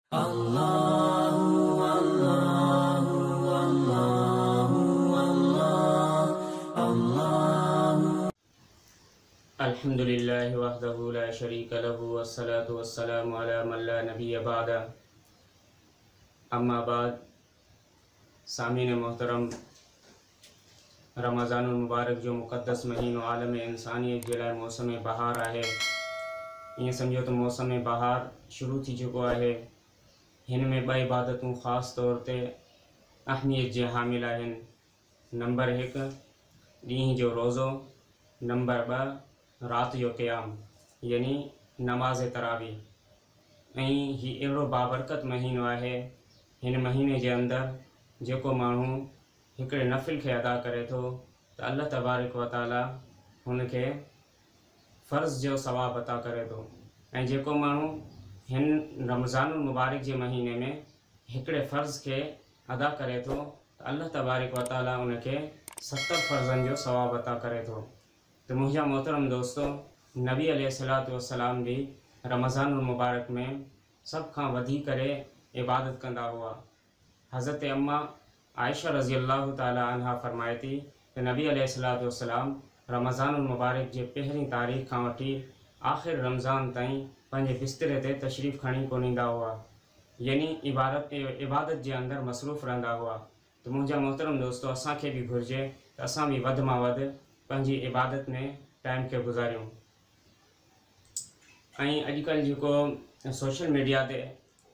Allahu Allahu Allahu Allah Allahu Alhamdulillahi wahdahu la sharika lahu wassalatu wassalamu ala man la nabiyya ba'da. Amma बाद सामीन मोहतरम, रमज़ानुल मुबारक जो मुक़द्दस महीनो आलम इंसानियत जे लाइ मौसम बहार आहे। ईअं सम्झो त मौसम बहार शुरू थी चुको आहे। हिन में ॿ इबादतूं ख़ासि तौर ते अहमियत जे हामिल आहिनि। नंबर 1 ॾींहं जो रोज़ो, नंबर 2 राति जो क़याम यानी नमाज़ तरावी। ऐं हीउ अहिड़ो बाबरकत महीनो आहे। हिन महीने जे अंदरि जेको माण्हू हिकिड़े नफ़िल खे अदा करे थो त अल्लाह तबारक व तआला हुनखे फ़र्ज़ जो सवाब अता करे थो। ऐं जेको माण्हू हिन रमज़ानुल मुबारक जे महीने में हिकिड़े फ़र्ज़ खे अदा करे थो त अल्लाह तबारक व तआला उनखे 70 फ़र्ज़नि जो सवाब अता करे थो। तो मुंहिंजा मोहतरम दोस्तों, नबी अलैहिस्सलातु वस्सलाम भी रमज़ानुल मुबारक में सब खां वधी करे इबादत कंदा हुआ। हज़रत अम्मा आयशा रज़ी अल्लाह ताला अन्हा फरमाए थी त नबी अलैहिस्सलातु वस्सलाम रमज़ानुल मुबारक जे पहिरीं तारीख़ खां वठी आख़िर रमज़ान ताईं पंहिंजे बिस्तरे ते तशरीफ़ खणी कोन ईंदा हुआ, यानी इबादत जे अंदरि मसरूफ़ रहंदा हुआ। तो मुंहिंजा मोहतरम दोस्तों, असांखे बि घुरिजे त असां बि वधि मां वधि पंहिंजी इबादत में टाइम खे गुज़ारियूं। ऐं अॼुकल्ह जेको सोशल मीडिया ते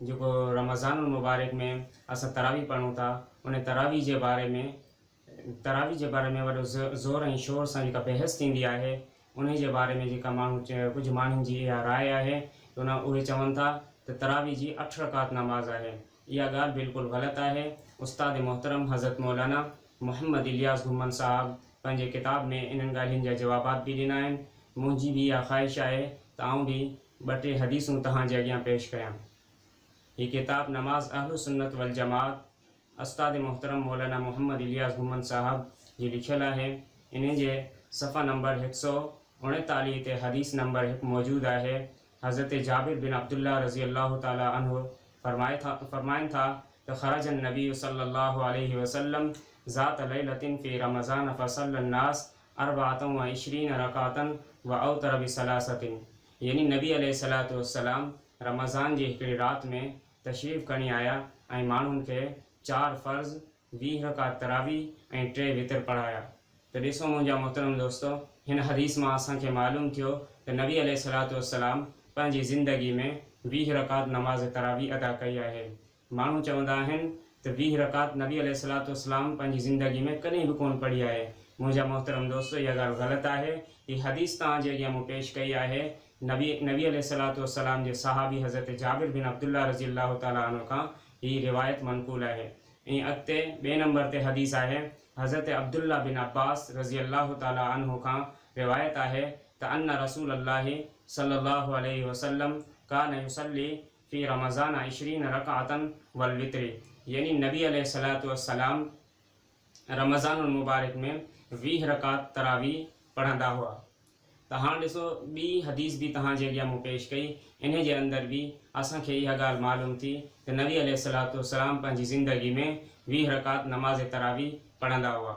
जेको रमज़ानुल मुबारक में असां तरावी पढ़ूं था, उन तरावी जे बारे में वॾो ज़ोर ऐं शोर सां जेका बहस थींदी आहे, उन जे बारे में जेका माण्हू कुझु माण्हुनि जी इहा राय आहे त उहे चवनि था त तरावी जी 8 रकात नमाज़ आहे। इहा ॻाल्हि बिल्कुलु ग़लति आहे। उस्ताद मोहतरम हज़रत मौलाना मोहम्मद इलियास घुमन साहब पंहिंजे किताब में इन्हनि ॻाल्हियुनि जा जवाबात बि ॾिना आहिनि। मुंहिंजी बि इहा ख़्वाहिश आहे त आउं बि 2-3 हदीसूं तव्हांजे अॻियां पेश कयां। हीअ किताब नमाज़ अहलु सुन्नत वल जमात उस्ताद मोहतरम मौलाना मोहम्मद इलियास घुमन साहब जी लिखियल आहे। इन जे सफ़ा नंबर 139 ते हदीस नंबर 1 मौजूद आहे। हज़रत जाबिर बिन अब्दुल्लाह रज़ी अल्लाह ताला अन्हु फरमाइन था त ख़रजन नबी सल्लल्लाहु अलैहि वसल्लम ज़ात लैलतिन फ़ी रमज़ान फ़सल्लन नास 24 रकातन व औतर बिसलासतिन, यानी नबी अलैहिस्सलातु वस्सलाम रमज़ान जी हिकिड़ी राति में तशरीफ़ खणी आया ऐं माण्हुनि खे 4 फ़र्ज़, 20 रकात तरावी ऐं 3 वितर पढ़ाया। तो ॾिसो मुंहिंजा मोहतरम दोस्तों, हिन हदीस मां असांखे मालूम थियो त नबी अलैहिस्सलातु वस्सलाम पंहिंजी ज़िंदगी में 20 रकात नमाज़ तरावी अदा कई आहे। माण्हू चवंदा आहिनि त 20 रकात नबी अलैहिस्सलातु वस्सलाम पंहिंजी ज़िंदगी में कॾहिं बि कोन पढ़ी आहे। मुंहिंजा मोहतरम दोस्तों, इहा ॻाल्हि ग़लति आहे। हीअ हदीस तव्हांजे अॻियां मूं पेश कई आहे नबी अलैहिस्सलातु वस्सलाम जे सहाबी हज़रत जाबिर बिन अब्दुल्लाह रज़ी अल्लाह ताला अन्हु खां हीअ रिवायत मनक़ूल आहे। ऐं अॻिते 2 नंबर ते हदीस आहे हज़रत अब्दुल्ला बिन अब्बास रज़ी अल्लाह ताला अन्हु खां रिवायत आहे त अन्न रसूल अल्लाह सल्लल्लाहु अलैहि वसल्लम कान युसल्ली फ़ी रमज़ान 20 रकातन वल वित्री, यानी नबी अलैहिस्सलातु वस्सलाम रमज़ानुल मुबारक में 20 रकात तरावी पढ़ंदा हुआ। त हाणे ॾिसो, ॿी हदीस बि तव्हांजे अॻियां मूं पेश कई। इन जे अंदरि बि असांखे इहा ॻाल्हि मालूम थी त नबी अलैहिस्सलातु वस्सलाम पंहिंजी ज़िंदगी में 20 रकात नमाज़ तरावी पढ़ंदा हुआ।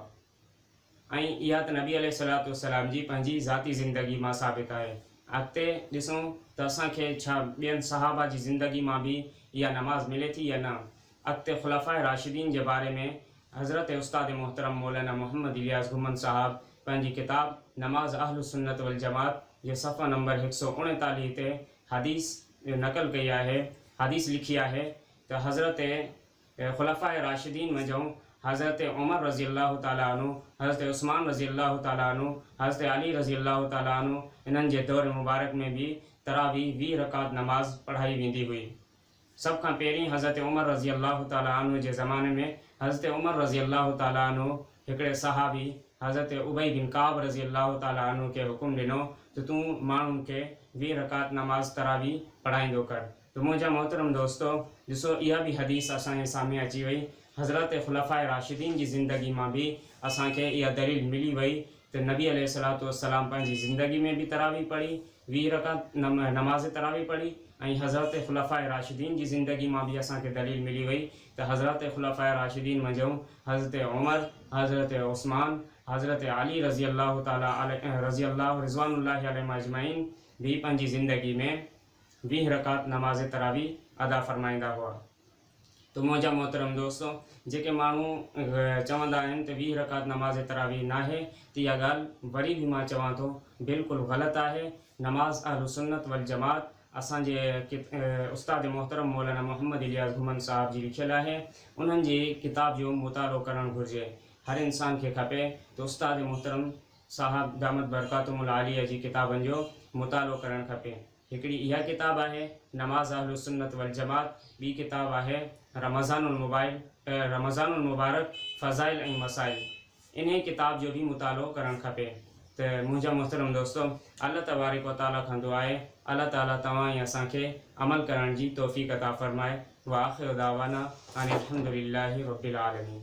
ऐं इहा त नबी अलैहिस्सलातु वस्सलाम जी पंहिंजी ज़ाती ज़िंदगी मां साबित आहे। अॻिते ॾिसूं त असांखे छा ॿियनि सहाबा जी ज़िंदगी मां बि इहा नमाज़ मिले थी या न। अॻिते ख़ुलफ़ाए राशिदीन जे बारे में हज़रत उस्ताद मोहतरम मौलाना मोहम्मद इलियास घुमन साहब पंहिंजी किताब नमाज़ अहलु सुन्नत वल जमात जे सफ़ा नंबर 139 ते हदीस नक़ल कई आहे। हदीस लिखी आहे त हज़रत ख़ुलफ़ाए राशिदीन मंझों हज़रत उमर रज़ी अल्लाह ताला अन्हु, हज़रत उस्मान रज़ी अल्लाह ताला अन्हु, हज़रत अली रज़ी अल्लाह ताला अन्हु, इन्हनि जे दौर मुबारक में भी तरावी 20 रकात नमाज़ पढ़ाई वेंदी हुई। सब खां पहिरीं हज़रत उमर रज़ी अल्लाह ताला अन्हु जे ज़माने में हज़रत उमर रज़ी अल्लाह ताला अन्हु हिकिड़े सहाबी हज़रत उबई बिन काब रज़ी अल्लाह ताला अन्हु खे हुकुम ॾिनो त तूं माण्हुनि खे 20 रकात नमाज़ तरावी पढ़ाईंदो कर। तो मुंहिंजा मोहतरम दोस्तों, ॾिसो इहा बि हदीस असांजे साम्हूं अची वई। हज़रत ख़ुलफ़ाए राशिदीन जी ज़िंदगी मां बि असांखे इहा दलील मिली वई त नबी अलैहिस्सलातु वस्सलाम पंहिंजी ज़िंदगी में भी तरावी पढ़ी, 20 रकात नमाज़ तरावी पढ़ी ऐं हज़रत ख़ुलफ़ाए राशिदीन जी ज़िंदगी मां बि असांखे दलील मिली वई त हज़रत ख़ुलफ़ाए राशिदीन मंझि हज़रत उमर, हज़रत उस्मान, हज़रत अली रज़ी अल्लाह ताला रज़ी अल्लाह रिज़वानुल्लाहि अलैहिम अजमईन भी पंहिंजी ज़िंदगी में 20 रकात नमाज़ तरावी अदा फ़रमाईंदा हुआ। तो मुंहिंजा मोहतरम दोस्तों, जेके माण्हू चवंदा आहिनि त 20 रकात नमाज़ तरावी नाहे, त इहा ॻाल्हि वरी बि मां चवां थो बिल्कुलु ग़लति आहे। नमाज़ अहलु सुन्नत वल जमात असांजे उस्ताद मोहतरम मौलाना मोहम्मद इलियास घुमन साहब जी लिखियल आहे। उन्हनि जी किताब जो मुतालो करणु घुरिजे। हर इंसान खे खपे त उस्ताद मोहतरम साहब दामत बरकातुहुल आलिया जी किताबनि जो मुतालो करणु खपे। हिकिड़ी इहा किताब आहे नमाज़ अहलु सुन्नत वल जमात, ॿी किताब आहे रमज़ानुल मुबारक फ़ज़ाइल ऐं मसाइल। इन किताब जो भी मुतालो करणु खपे। त मुंहिंजा मोहतरम दोस्तों, अल्लाह तबारक व तआला खां दुआ आहे अल्लाह ताला तव्हां ऐं असांखे अमल करण जी तौफ़ीक़ अता फ़रमाए। व आख़िर दावाना अनिल हम्दुलिल्लाहि रब्बिल आलमीन।